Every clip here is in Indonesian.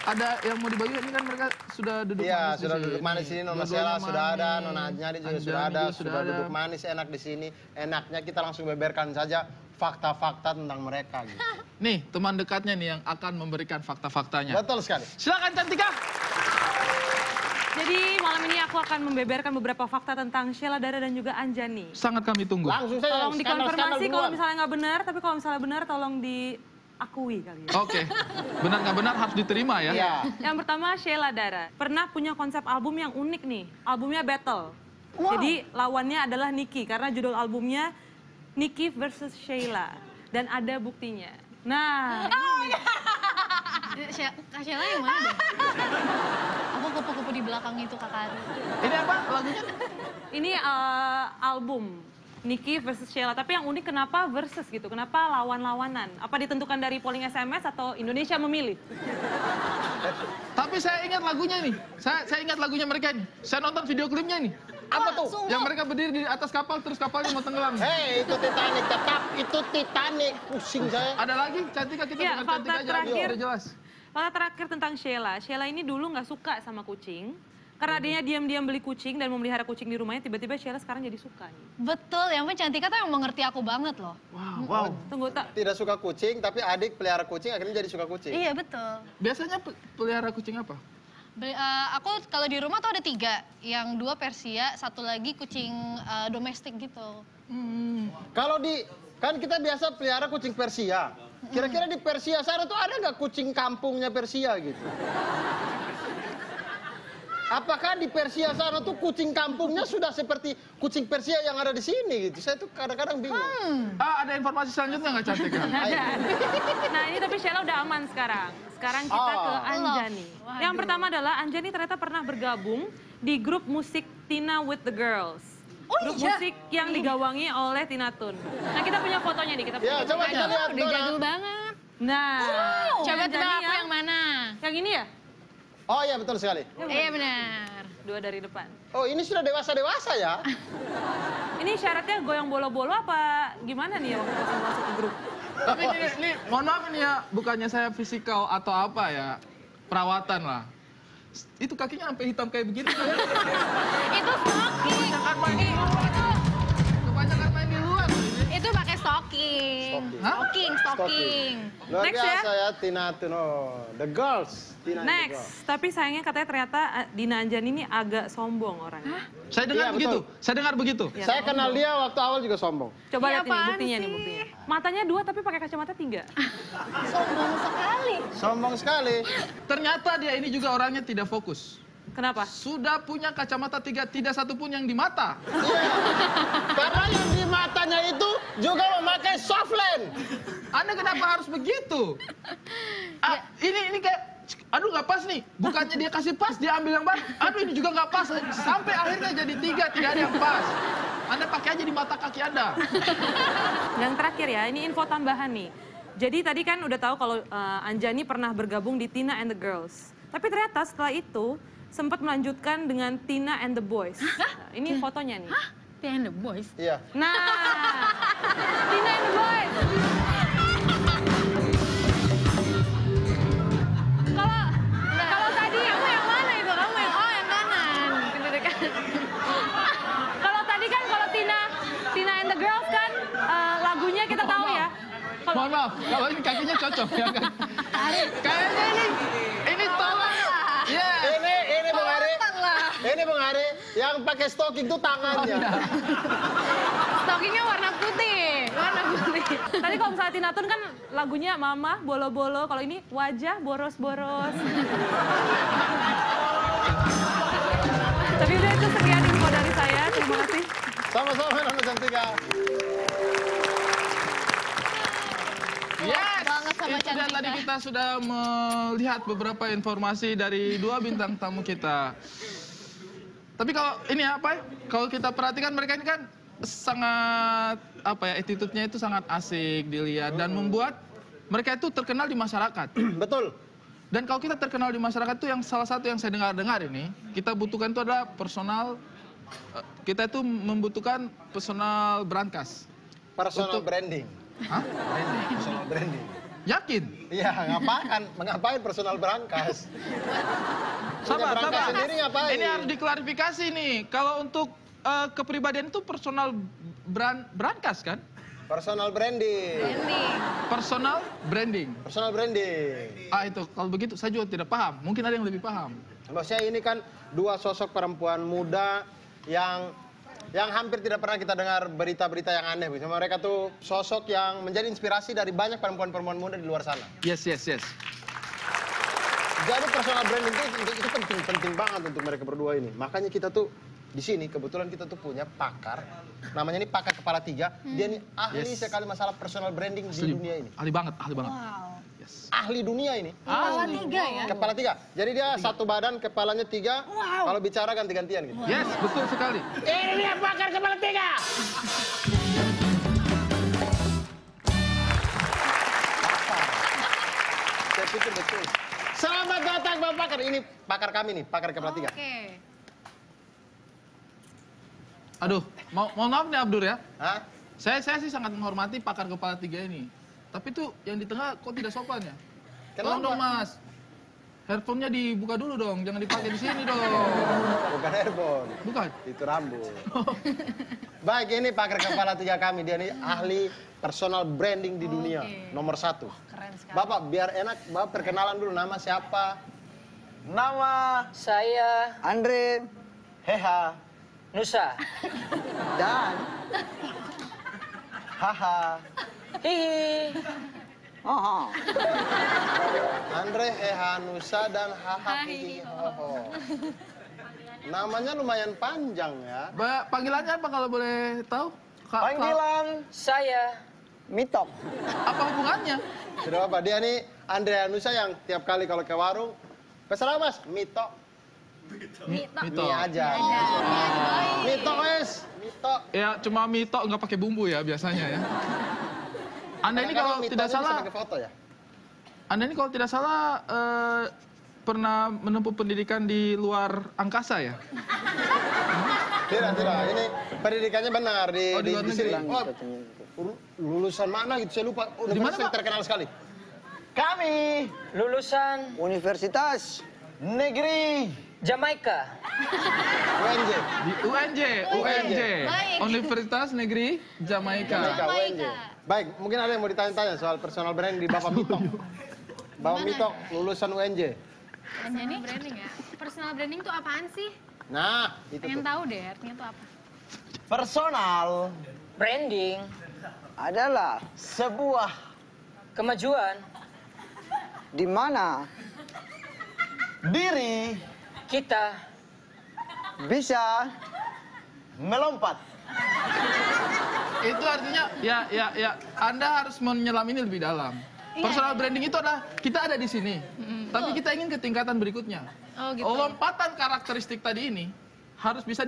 Ada yang mau dibagi ini kan mereka sudah duduk manis. Iya, sudah duduk manis di sini. Nona Sheila sudah ada, Nona Anjani juga sudah ada, sudah duduk manis enak di sini. Enaknya kita langsung beberkan saja fakta-fakta tentang mereka. Gitu. Nih, teman dekatnya nih yang akan memberikan fakta-faktanya. Betul sekali. Silakan Cantika. Jadi malam ini aku akan membeberkan beberapa fakta tentang Sheila Dara dan juga Anjani. Sangat kami tunggu. Langsung saja. Tolong dikonfirmasi kalau misalnya nggak benar, tapi kalau misalnya benar tolong diakui kali ya. Oke, benar nggak benar harus diterima ya. Iya. Yang pertama Sheila Dara pernah punya konsep album yang unik nih. Albumnya battle. Jadi lawannya adalah Nicky karena judul albumnya Nicky versus Sheila dan ada buktinya. Nah, Kak Sheila yang mana deh? Aku kupu-kupu di belakang itu Kak Ari. Ini apa lagunya? ini album Nicky versus Sheila. Tapi yang unik kenapa versus gitu? Kenapa lawan-lawanan? Apa ditentukan dari polling SMS atau Indonesia memilih? Tapi saya ingat lagunya nih. Saya ingat lagunya mereka nih. Saya nonton video klipnya nih. Apa tuh? Yang mereka berdiri di atas kapal terus kapalnya mau tenggelam. Hei, itu Titanic, tetap itu Titanic. Pusing saya. Ada lagi Cantika kita Ya, dengan fakta Cantika aja terakhir. udah jelas. Fakta terakhir tentang Sheila. Sheila ini dulu nggak suka sama kucing. Karena adanya diam-diam beli kucing dan memelihara kucing di rumahnya, tiba-tiba Sheila sekarang jadi suka nih. Betul, yang penting Cantika tuh yang mengerti aku banget loh. Wow. Tunggu, tak. Tidak suka kucing, tapi adik pelihara kucing akhirnya jadi suka kucing. Iya betul. Biasanya pelihara kucing apa? Aku kalau di rumah tuh ada 3, yang 2 Persia, 1 lagi kucing domestik gitu. Kalau kan kita biasa pelihara kucing Persia. Kira-kira di Persia sana tuh ada nggak kucing kampungnya Persia gitu? Apakah di Persia sana tuh kucing kampungnya sudah seperti kucing Persia yang ada di sini gitu? Saya tuh kadang-kadang bingung. Ada informasi selanjutnya nggak Cantika? Ada. Nah ini tapi Sheila udah aman sekarang. Sekarang kita ke Anjani. Yang pertama adalah Anjani ternyata pernah bergabung di grup musik Tina with the Girls. Grup musik yang digawangi oleh Tina Tun. Nah kita punya fotonya nih. Kita Ya, punya coba fotonya. kita lihat. Udah Dora. jadul banget. Nah, Coba Anjani tebak aku yang mana? Yang ini ya? Oh iya betul sekali. Iya benar. 2 dari depan. Oh ini sudah dewasa-dewasa ya? Ini syaratnya goyang bolo-bolo apa gimana nih ya waktu pas masuk ke grup? Tapi ini mohon maaf ini ya, bukannya saya fisikal atau apa ya, perawatan lah. Itu kakinya sampai hitam kayak begini. Itu stocking. Kebanyakan main di luar. Itu pakai stocking. Hah? Stocking. Luar Next ya. biasa ya Tina Tuno. The Girls. Tina and the Girls. Next, tapi sayangnya katanya ternyata Dina Anjani ini agak sombong orangnya. Saya dengar Iya, begitu. betul. Saya dengar begitu. Ya, Saya kenal dia waktu awal juga sombong. Coba Iya, lihat ini apaan buktinya sih? nih buktinya. Matanya 2 tapi pakai kacamata 3. Sombong sekali. Sombong sekali. Ternyata dia ini juga orangnya tidak fokus. Kenapa? Sudah punya kacamata 3, tidak satu pun yang di mata. Iya. Karena yang di matanya itu juga memakai soft lens. Anda kenapa harus begitu? Ini kayak, aduh nggak pas nih. Bukannya dia kasih pas, dia ambil yang pas. Aduh ini juga nggak pas. Sampai akhirnya jadi 3, tidak ada yang pas. Anda pakai aja di mata kaki Anda. Yang terakhir ya, ini info tambahan nih. Jadi tadi kan udah tahu kalau Anjani pernah bergabung di Tina and the Girls. Tapi ternyata setelah itu sempat melanjutkan dengan Tina and the Boys. Nah, ini fotonya nih. Tina and the Boys. Iya. Nah, Tina and the Boys. Kalau tadi Kamu yang mana itu? Kamu yang yang kanan. kalau tadi kan kalau Tina and the Girls kan lagunya kita tahu ya. Mohon maaf, kalau ini kakinya cocok ya kan? Kayaknya ini tolong. Ya. Ini Bung Ari. Ini Bung Ari, yang pakai stocking itu tangannya. Stockingnya warna putih. Warna putih. Tadi kalau misalnya Tina Tun kan lagunya Mama, Bolo-Bolo. Kalau ini Wajah, Boros-Boros. Tapi udah itu sekian info dari saya. Terima kasih. Sama-sama Nona Cantika. Yes, banget sama itu dia Cantika. tadi kita sudah melihat beberapa informasi dari 2 bintang tamu kita. Tapi kalau ini apa ya? Kalau kita perhatikan mereka ini kan sangat apa ya, attitude-nya itu sangat asik dilihat dan membuat mereka itu terkenal di masyarakat. Betul. Dan kalau kita terkenal di masyarakat itu yang salah satu yang saya dengar ini, kita butuhkan itu adalah personal, kita itu membutuhkan personal brankas. Personal branding. Hah? Personal branding. Yakin? Iya, ngapain personal brankas? Sabar, brankas sabar. sendiri ngapain? Ini harus diklarifikasi nih. Kalau untuk kepribadian itu personal brankas kan? Personal branding. Personal branding. Personal branding. Ah itu, kalau begitu saya juga tidak paham. Mungkin ada yang lebih paham. Maksudnya ini kan dua sosok perempuan muda yang hampir tidak pernah kita dengar berita-berita yang aneh. Mereka tuh sosok yang menjadi inspirasi dari banyak perempuan-perempuan muda di luar sana. Yes. Jadi personal branding itu penting banget untuk mereka berdua ini. Makanya kita tuh di sini kebetulan kita tuh punya pakar, namanya ini pakar kepala 3. Dia nih ahli sekali masalah personal branding di dunia ini. Ahli banget. Wow. Yes. Ahli dunia ini. Kepala 3 ya? Kepala 3. Jadi dia satu badan, kepalanya 3. Kalau bicara ganti-gantian gitu. Yes, betul sekali. Ini dia pakar kepala 3. Saya pikir betul. Selamat datang Bapak Pakar. Ini pakar kami nih, pakar kepala 3. Oke. Aduh, mohon maaf nih Abdur ya. Hah? Saya sih sangat menghormati pakar kepala 3 ini. Tapi tuh yang di tengah kok tidak sopan ya? Tolong dong Mas. Handphonenya dibuka dulu dong, jangan dipakai di sini dong. Bukan earbphone. Bukan? Itu rambut. Baik, ini pakar kepala 3 kami. Dia nih ahli personal branding di dunia. Nomor 1. Keren sekali. Bapak, biar enak, Bapak perkenalan dulu nama siapa? Nama saya Andre. Heha Nusa. Dan Haha. Hihi. Oh. Andre Hehanusa dan Haha Hihi Hoho. Namanya lumayan panjang ya. Panggilannya apa kalau boleh tahu? Panggilan saya Mitok. Apa hubungannya? Sudah Bapak, dia nih Andre Hehanusa yang tiap kali kalau ke warung, pesan apa Mas? Mito. Mito. Mie aja. Mito wes. Mito. Ya cuma mito nggak pakai bumbu ya biasanya ya. Anda ini kalau Kadang-kadang tidak mitonya bisa salah, pakai foto ya. Anda ini kalau tidak salah pernah menempuh pendidikan di luar angkasa ya? Tidak. Ini pendidikannya benar Oh, di luar di sini. negeri. Oh, lulusan mana gitu? Saya lupa. Di mana, Universitas yang Pak? terkenal sekali. Kami lulusan Universitas Negeri Jamaika. UNJ. Di UNJ. Baik. Universitas Negeri Jamaika. UNJ. Baik, mungkin ada yang mau ditanya-tanya soal personal branding di Bapak Mito. Bapak Mito lulusan UNJ. Personal branding ya? Personal branding itu apaan sih? Nah, itu Pengen tuh. tahu deh artinya itu apa. Personal branding adalah sebuah kemajuan di mana diri kita bisa melompat. Itu artinya ya Anda harus menyelam ini lebih dalam. Personal branding itu adalah kita ada di sini, tapi kita ingin ke tingkatan berikutnya. Oh gitu. Lompatan karakteristik tadi ini harus bisa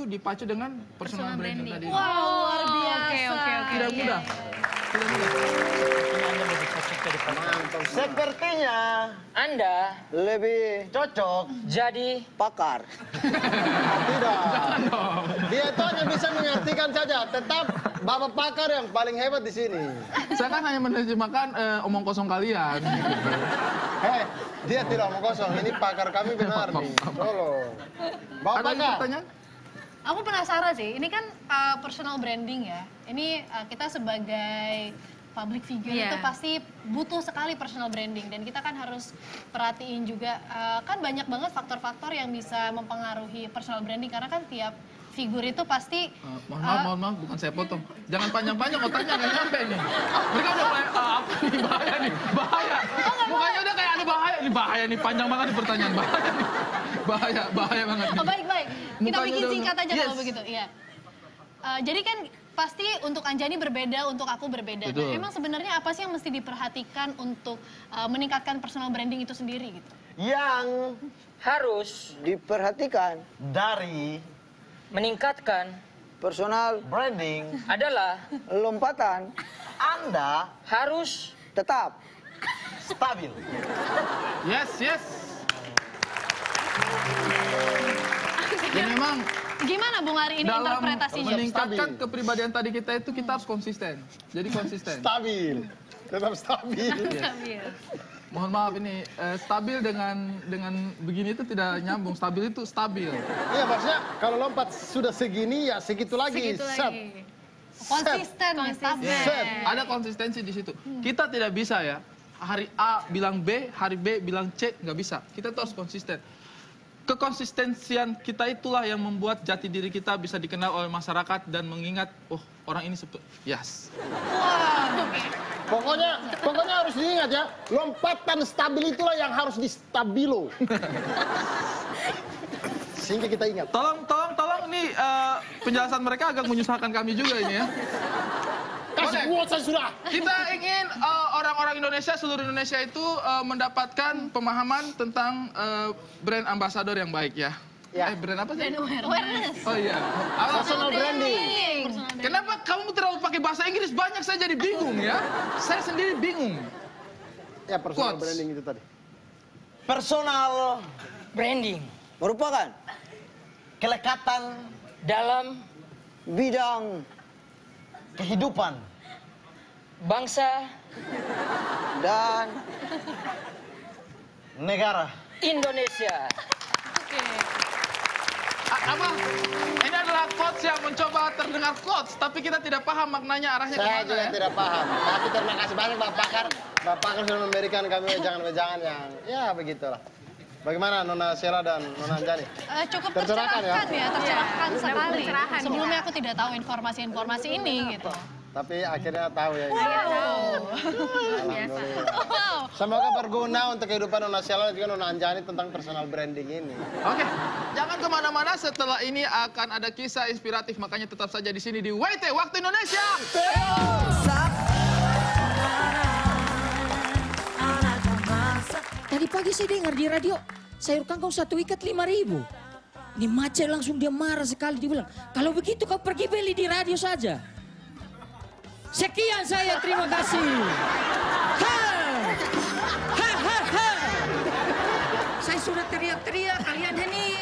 dipacu dengan personal branding tadi. Wow, luar biasa. Oke. Tidak mudah. Tidak mudah. Mantap. Sepertinya Anda lebih cocok jadi pakar. Tidak. Jangan dong. Dia itu hanya bisa mengartikan saja. Tetap Bapak pakar yang paling hebat di sini. Saya kan hanya menerjemahkan omong kosong kalian. Hei, dia tidak omong kosong. Ini pakar kami benar nih. Tolong. Bapak Ada lagi pakar. pertanyaan? Aku penasaran sih, ini kan personal branding ya. Ini kita sebagai public figure itu pasti butuh sekali personal branding. Dan kita kan harus perhatiin juga, kan banyak banget faktor-faktor yang bisa mempengaruhi personal branding. Karena kan tiap figur itu pasti... Mohon maaf, bukan saya potong. Jangan panjang-panjang, otaknya nggak nyampe nih. Mereka udah mulai, apa nih, bahaya nih, bahaya. Mukanya udah kayak ada bahaya nih, panjang banget nih pertanyaan, bahaya nih. Bahaya banget nih. Oh, baik. Kita Mukanya bikin udah- singkat aja Yes. kalau begitu. Iya. Jadi kan pasti untuk Anjani berbeda, untuk aku berbeda. Nah, Betul. emang sebenarnya apa sih yang mesti diperhatikan untuk meningkatkan personal branding itu sendiri gitu? Yang harus diperhatikan dari meningkatkan personal branding adalah lompatan Anda harus tetap stabil. Yes. Dan memang Gimana Bung Ari ini dalam interpretasinya? meningkatkan kepribadian tadi kita itu kita harus konsisten. Jadi konsisten. Stabil. Tetap stabil. Mohon maaf ini stabil dengan begini itu tidak nyambung. Stabil itu stabil. Iya maksudnya kalau lompat sudah segini ya segitu lagi. Segitu Set. lagi. Konsisten, stabil. Set. Ada konsistensi di situ. Kita tidak bisa ya. Hari A bilang B, hari B bilang C, nggak bisa. Kita tuh harus konsisten. Kekonsistensian kita itulah yang membuat jati diri kita bisa dikenal oleh masyarakat dan mengingat, oh orang ini yes. Pokoknya harus diingat ya, lompatan stabil itulah yang harus distabilo. Sehingga kita ingat. Tolong nih penjelasan mereka agak menyusahkan kami juga ini ya. Kasih kuat saya sudah. Kita ingin orang-orang Indonesia, seluruh Indonesia itu mendapatkan pemahaman tentang brand ambassador yang baik ya. Ya. Brand apa sih? Brand awareness. Oh iya. Personal branding. Kenapa kamu terlalu pakai bahasa Inggris banyak? Saya jadi bingung ya. Saya sendiri bingung. Ya personal Quotes. branding itu tadi. Personal Branding merupakan kelekatan dalam bidang kehidupan bangsa dan Negara. Indonesia. Apa? Ini adalah quotes yang mencoba terdengar quotes, tapi kita tidak paham maknanya arahnya Saya kemana juga ya. tidak paham. Tapi terima kasih banyak Pak Pakar. Pak Pakar sudah memberikan kami wejangan-wejangan yang ya begitulah. Bagaimana Nona Sheila dan Nona Anjani? Cukup Tercerahkan tercerahkan ya? tercerahkan sekali. Pencerahan Sebelumnya kita. aku tidak tahu informasi-informasi ini gitu. Tapi akhirnya tahu ya. Wow. Alhamdulillah. Wow. Semoga berguna untuk kehidupan Nona Sheila dan juga Nona Anjani tentang personal branding ini. Oke, jangan kemana-mana. Setelah ini akan ada kisah inspiratif, makanya tetap saja di sini di WT Waktu Indonesia. Tadi pagi saya dengar di radio, sayur kangkung 1 ikat 5.000. Ini Mace langsung dia marah sekali, dia bilang, kalau begitu kau pergi beli di radio saja. Sekian saya, terima kasih. Ha! Ha, ha, ha. Saya sudah teriak-teriak, kalian ini